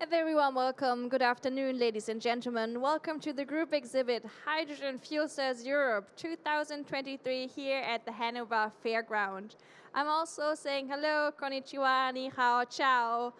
A very warm welcome. Good afternoon, ladies and gentlemen. Welcome to the group exhibit Hydrogen Fuel Cells Europe 2023 here at the Hanover Fairground. I'm also saying hello, konnichiwa, ni hao, ciao,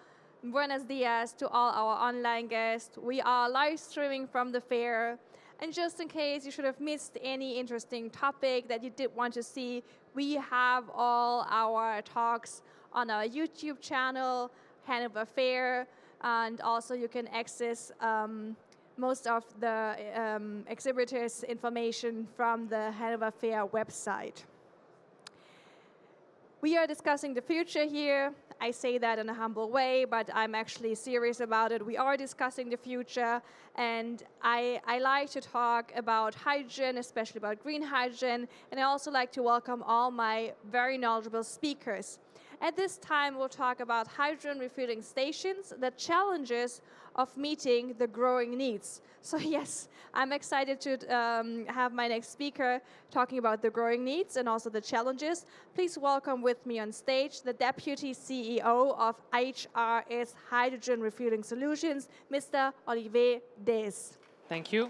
buenos dias to all our online guests. We are live streaming from the fair. And just in case you should have missed any interesting topic that you did want to see, we have all our talks on our YouTube channel, Hanover Fair. And also you can access most of the exhibitors' information from the Hanover Fair website. We are discussing the future here. I say that in a humble way, but I'm actually serious about it. We are discussing the future, and I like to talk about hydrogen, especially about green hydrogen, and I also like to welcome all my very knowledgeable speakers. At this time, we'll talk about hydrogen refueling stations, the challenges of meeting the growing needs. So yes, I'm excited to have my next speaker talking about the growing needs and also the challenges. Please welcome with me on stage the Deputy CEO of HRS Hydrogen Refueling Solutions, Mr. Olivier Dhez. Thank you.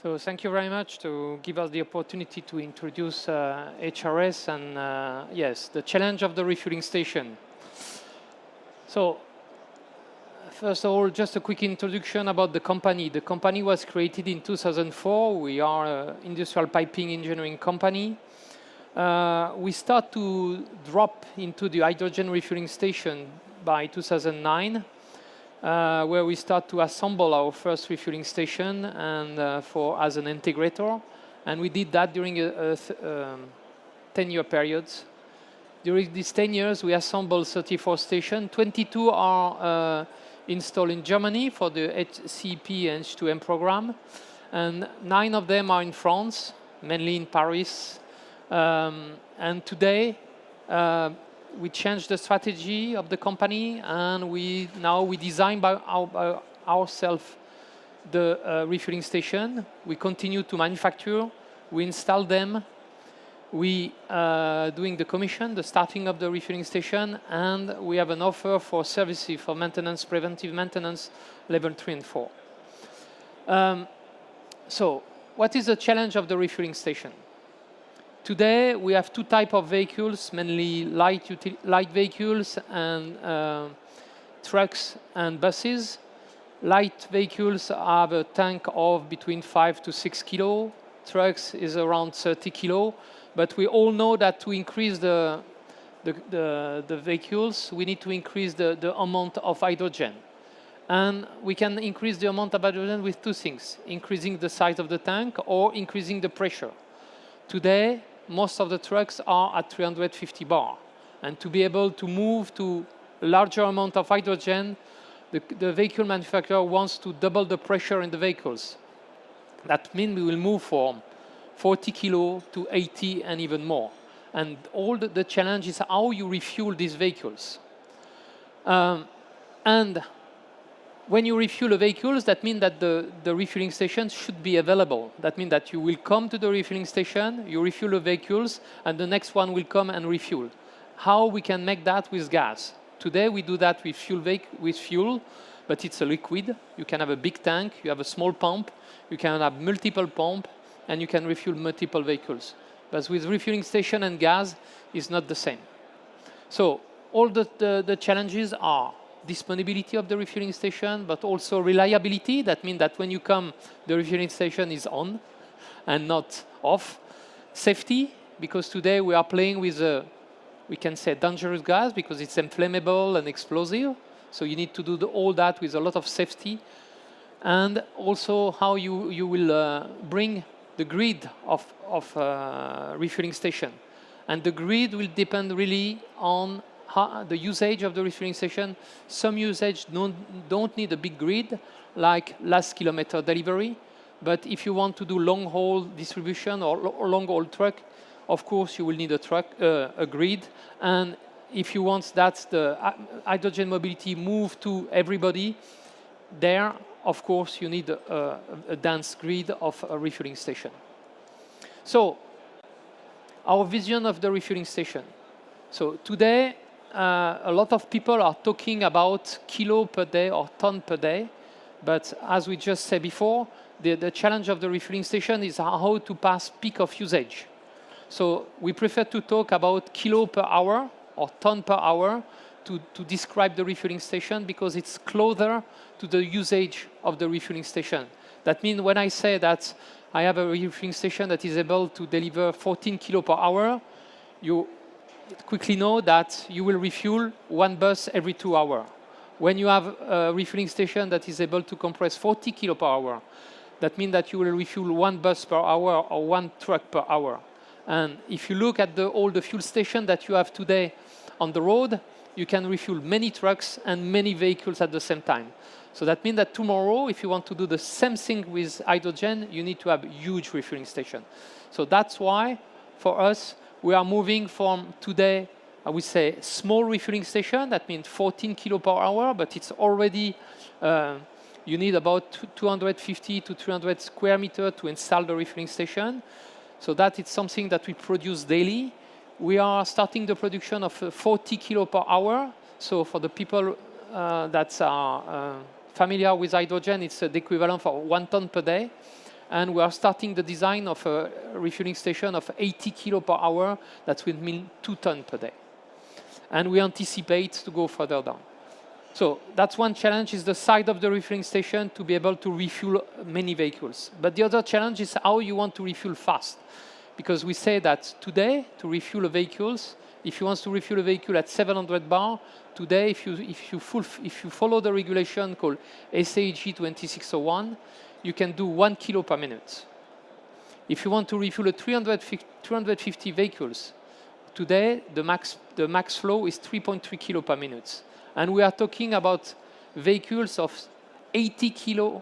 So thank you very much to give us the opportunity to introduce HRS and yes, the challenge of the refueling station. So first of all, just a quick introduction about the company. The company was created in 2004. We are an industrial piping engineering company. We start to drop into the hydrogen refueling station by 2009. Where we start to assemble our first refueling station and as an integrator, and we did that during a 10-year period. During these 10 years, we assembled 34 stations. 22 are installed in Germany for the HCP and H2M program, and 9 of them are in France, mainly in Paris. And today, we changed the strategy of the company, and we design by ourselves the refueling station. We continue to manufacture, we install them, we doing the commission, the starting of the refueling station, and we have an offer for services for maintenance, preventive maintenance, level 3 and 4. So, what is the challenge of the refueling station? Today, we have 2 types of vehicles, mainly light vehicles and trucks and buses. Light vehicles have a tank of between 5 to 6 kilo. Trucks is around 30 kilo. But we all know that to increase the vehicles, we need to increase the amount of hydrogen. And we can increase the amount of hydrogen with 2 things: increasing the size of the tank or increasing the pressure. Today, most of the trucks are at 350 bar. And to be able to move to a larger amount of hydrogen, the vehicle manufacturer wants to double the pressure in the vehicles. That means we will move from 40 kilo to 80 and even more. And all the challenge is how you refuel these vehicles. And when you refuel the vehicles, that means that the refueling station should be available. That means that you will come to the refueling station, you refuel the vehicles, and the next one will come and refuel. How we can make that with gas? Today we do that with fuel, but it's a liquid. You can have a big tank, you have a small pump, you can have multiple pumps, and you can refuel multiple vehicles. But with refueling station and gas, it's not the same. So all the challenges are disponibility of the refueling station, but also reliability. That means that when you come, the refueling station is on and not off. Safety, because today we are playing with we can say dangerous gas because it's inflammable and explosive. So you need to do all that with a lot of safety. And also how you will bring the grid of refueling station. And the grid will depend really on the usage of the refueling station. Some usage don't need a big grid, like last kilometer delivery. But if you want to do long haul distribution or long haul truck, of course you will need a grid. And if you want that the hydrogen mobility move to everybody, there, of course, you need a dense grid of a refueling station. So, our vision of the refueling station. So today, a lot of people are talking about kilo per day or ton per day, but as we just said before, the challenge of the refueling station is how to pass peak of usage. So we prefer to talk about kilo per hour or ton per hour to describe the refueling station because it's closer to the usage of the refueling station. That means when I say that I have a refueling station that is able to deliver 14 kilo per hour, you quickly know that you will refuel one bus every 2 hours. When you have a refueling station that is able to compress 40 kilo per hour, that means that you will refuel one bus per hour or one truck per hour. And if you look at all the fuel stations that you have today on the road, you can refuel many trucks and many vehicles at the same time. So that means that tomorrow, if you want to do the same thing with hydrogen, you need to have a huge refueling station. So that's why, for us, we are moving from today, I would say, small refueling station. That means 14 kilo per hour, but it's already, you need about 250 to 300 square meters to install the refueling station. So that is something that we produce daily. We are starting the production of 40 kilo per hour. So for the people that are familiar with hydrogen, it's the equivalent for 1 ton per day. And we are starting the design of a refueling station of 80 kilo per hour. That will mean 2 tons per day. And we anticipate to go further down. So that's one challenge, is the side of the refueling station to be able to refuel many vehicles. But the other challenge is how you want to refuel fast. Because we say that today, to refuel a vehicles, if you want to refuel a vehicle at 700 bar, today, if you follow the regulation called SAG 2601, you can do 1 kilo per minute. If you want to refuel a 350 vehicles, today the max flow is 3.3 kilo per minute. And we are talking about vehicles of 80 kilo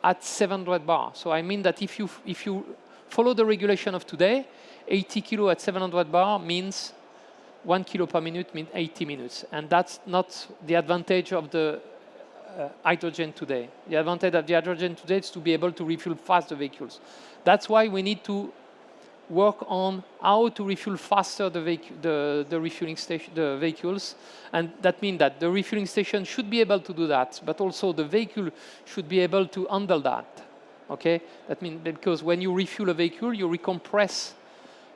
at 700 bar. So I mean that if you follow the regulation of today, 80 kilo at 700 bar means 1 kilo per minute means 80 minutes. And that's not the advantage of the hydrogen today. The advantage of the hydrogen today is to be able to refuel fast the vehicles. That's why we need to work on how to refuel faster the refueling station, the vehicles. And that means that the refueling station should be able to do that, but also the vehicle should be able to handle that. Okay? That means because when you refuel a vehicle, you recompress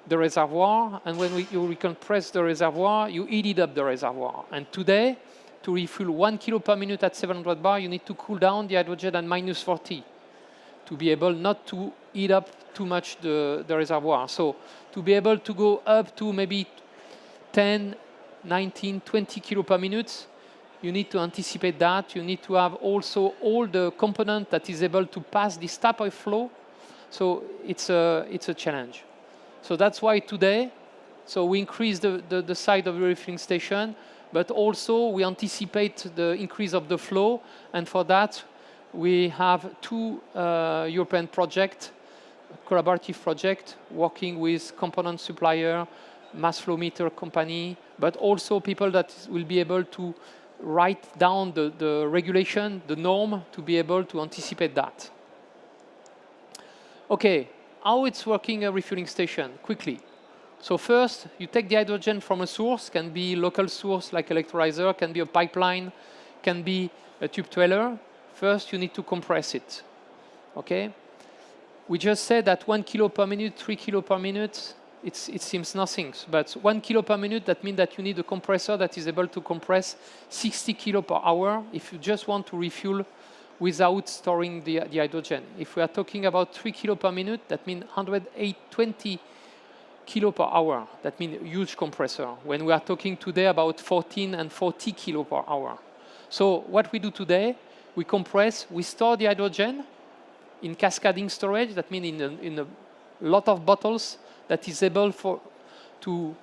the reservoir, and when you recompress the reservoir, you heat up the reservoir. And today, to refuel 1 kilo per minute at 700 bar, you need to cool down the hydrogen at -40 to be able not to heat up too much the reservoir. So to be able to go up to maybe 10, 19, 20 kilo per minute, you need to anticipate that. You need to have also all the component that is able to pass this type of flow. So it's a challenge. So that's why today, so we increase the size of the refueling station, but also we anticipate the increase of the flow. And for that, we have 2 European projects, collaborative project, working with component supplier, mass flow meter company, but also people that will be able to write down the regulation, the norm, to be able to anticipate that. Okay, how it's working a refueling station, quickly. So first, you take the hydrogen from a source, can be local source like electrolyzer, can be a pipeline, can be a tube trailer. First, you need to compress it, okay? We just said that 1 kilo per minute, 3 kilo per minute, it seems nothing. But 1 kilo per minute, that means that you need a compressor that is able to compress 60 kilo per hour if you just want to refuel without storing the hydrogen. If we are talking about 3 kilo per minute, that means 120 kilo per hour. That means a huge compressor. When we are talking today about 14 and 40 kilo per hour. So what we do today, we compress, we store the hydrogen in cascading storage. That means in a lot of bottles that is able to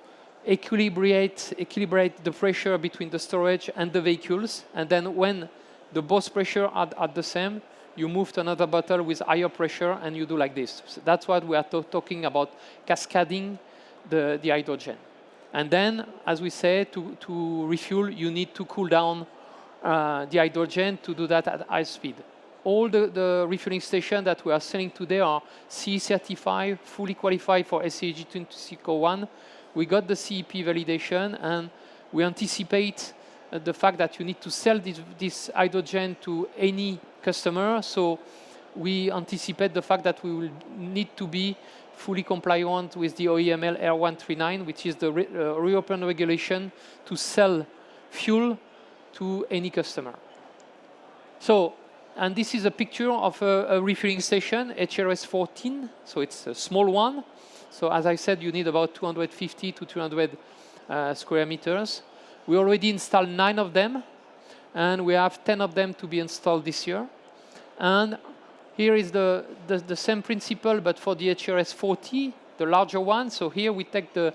equilibrate the pressure between the storage and the vehicles. And then when the both pressure are the same, you move to another bottle with higher pressure and you do like this. So that's what we are talking about, cascading the hydrogen. And then, as we say, to refuel, you need to cool down the hydrogen to do that at high speed. All the refueling stations that we are selling today are CE certified, fully qualified for SAG 2601. We got the CEP validation, and We anticipate the fact that you need to sell this hydrogen to any customer. So we anticipate the fact that we will need to be fully compliant with the OEML R139, which is the European regulation to sell fuel to any customer. So, and this is a picture of a refueling station, HRS14. So it's a small one. So as I said, you need about 250 to 300 square meters. We already installed 9 of them, and we have 10 of them to be installed this year. And here is the same principle, but for the HRS40, the larger one. So here we take the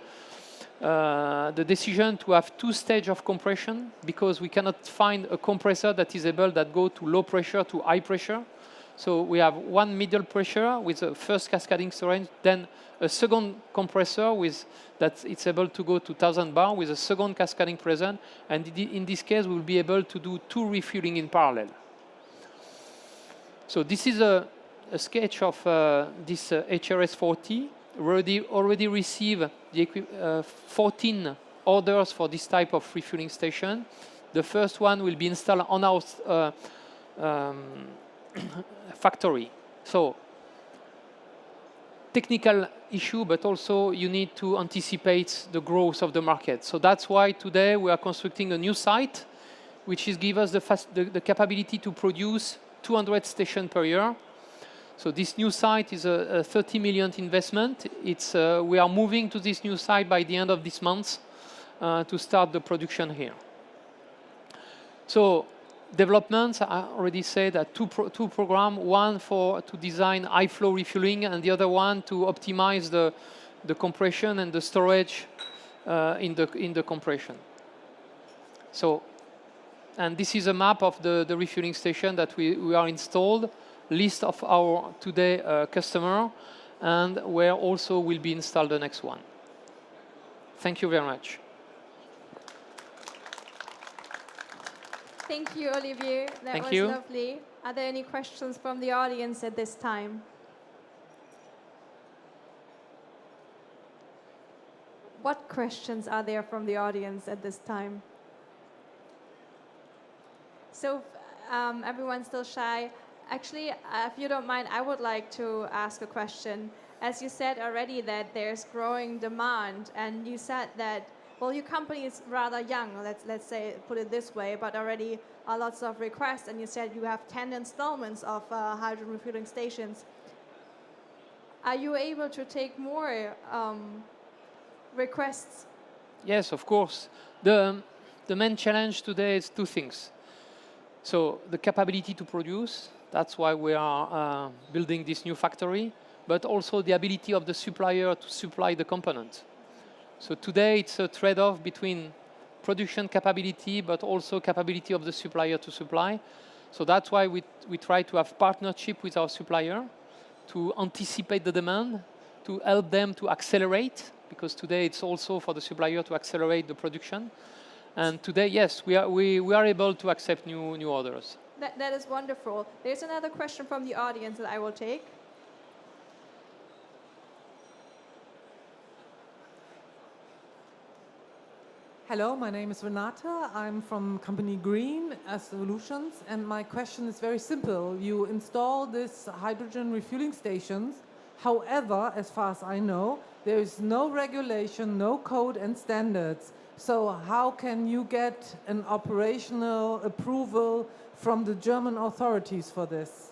decision to have 2 stages of compression, because we cannot find a compressor that is able that go to low pressure to high pressure. So we have one middle pressure with a first cascading storage, then a second compressor with that it's able to go to 1000 bar with a second cascading pressure. And in this case, we will be able to do 2 refueling in parallel. So this is a sketch of this HRS40. Already received the 14 orders for this type of refueling station. The first one will be installed on our factory. So technical issue, but also you need to anticipate the growth of the market. So that's why today we are constructing a new site, which is give us the capability to produce 200 stations per year. So this new site is a 30 million investment. We are moving to this new site by the end of this month to start the production here. So developments, I already said that two programs, one to design high flow refueling, and the other one to optimize the compression and the storage in the compression. So, and this is a map of the refueling station that we are installed, list of our today customer, and where also will be installed the next one. Thank you very much. Thank you, Olivier. That was lovely. Are there any questions from the audience at this time? What questions are there from the audience at this time? So everyone's still shy. Actually, if you don't mind, I would like to ask a question. As you said already that there's growing demand, and you said that, well, your company is rather young, let's say, put it this way, but already lots of requests, and you said you have 10 installments of hydrogen refueling stations. Are you able to take more requests? Yes, of course. The main challenge today is 2 things. So the capability to produce, that's why we are building this new factory, but also the ability of the supplier to supply the component. So today it's a trade-off between production capability, but also capability of the supplier to supply. So that's why we try to have partnership with our supplier to anticipate the demand, to help them to accelerate, because today it's also for the supplier to accelerate the production. And today, yes, we are able to accept new orders. That is wonderful. There's another question from the audience that I will take. Hello, my name is Renata. I'm from company Green Solutions, and my question is very simple. You install these hydrogen refueling stations. However, as far as I know, there is no regulation, no code and standards. So how can you get an operational approval from the German authorities for this?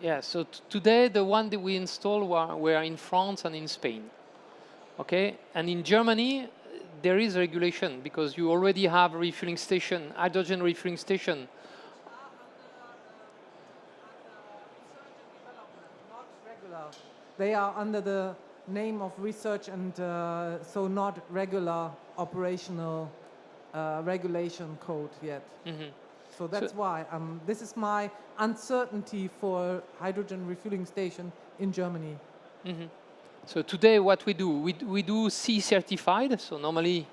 Yeah, so today the one that we installed were in France and in Spain. Okay, and in Germany, there is regulation because you already have a refueling station, hydrogen refueling station. Not regular. They are under the name of research and so not regular operational regulation code yet. Mm-hmm. So that's why this is my uncertainty for hydrogen refueling station in Germany. Mm-hmm. So today what we do C certified, so normally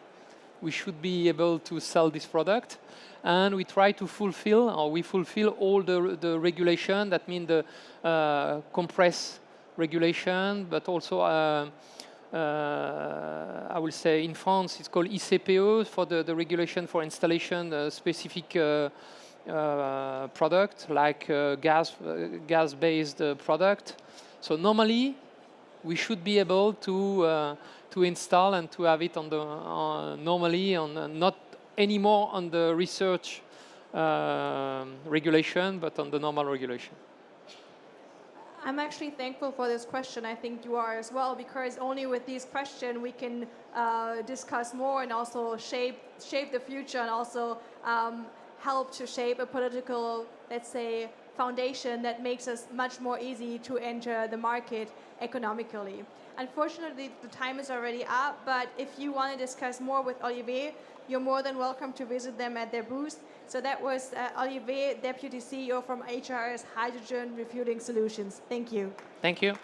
we should be able to sell this product, and we try to fulfill all the regulation, that means the compress regulation, but also I will say in France it's called ICPO for the regulation for installation specific product like gas-based product. So normally we should be able to install and to have it on the normally on not anymore on the research regulation, but on the normal regulation. I'm actually thankful for this question. I think you are as well, because only with these questions we can discuss more and also shape the future, and also help to shape a political, let's say, foundation that makes us much more easy to enter the market economically. Unfortunately, the time is already up, but if you want to discuss more with Olivier, you're more than welcome to visit them at their booth. So that was Olivier, Deputy CEO from HRS Hydrogen Refueling Solutions. Thank you. Thank you.